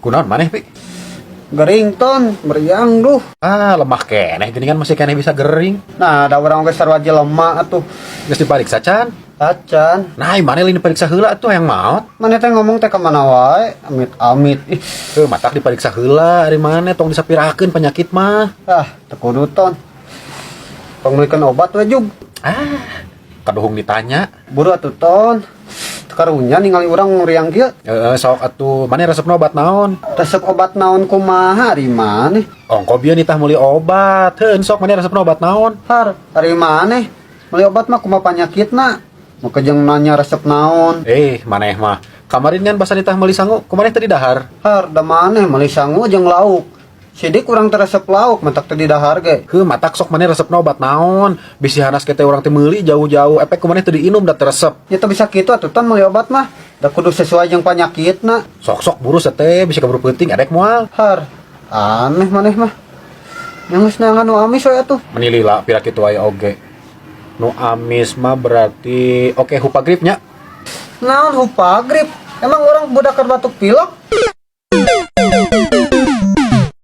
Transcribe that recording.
Kunaon maneh pi? Gering ton, meriang duh. Lemah keneh gini kan masih keneh bisa gering. Nah, ada orang geus sarwaji lemah atuh. Geus dipariksa can. Acan, Nah, maneh lini pariksa heula atuh yang maot. mana teh ngomong teh ka mana wae? Amit-amit. Ih, Matak dipariksa heula ari maneh tong disapirakeun penyakit mah. teu kudu ton. Pangulikeun obat we jug. Kaduhung ditanya. Buru atuh ton. Karunya ningali urang meriang kieu. Sok atuh maneh resepna obat naon? Resep obat naon kumaha ari maneh? Ongko bieu nitah meuli obat. Heun sok maneh resepna obat naon? Ari maneh? Meuli obat mah kumaha panyakitna? Maka jeung nanya resep naon. Maneh mah kamarin kan basa nitah meuli sangu, kumaneh teu didahar. Da maneh meuli sangu jeung lauk. Sidik urang teh resep lauk, mentak teh didahar ge. Matak sok maneh resepna obat naon? Bisi hanas ke teh urang teh meuli jauh-jauh, efek kumaneh teu diinum da teu resep. Ya teu bisa kitu atuh ton meuli obat mah. Da kudu sesuai jeung panyakitna. Sok-sok buru teh bisa kaburu peuting adek moal. Aneh maneh mah. Yang geus nangan nu amis we atuh. Menilila pira kitu aya oge. Nu amis mah berarti oke hupagripnya. Naon hupagrip? Emang orang budak keur batuk pilek?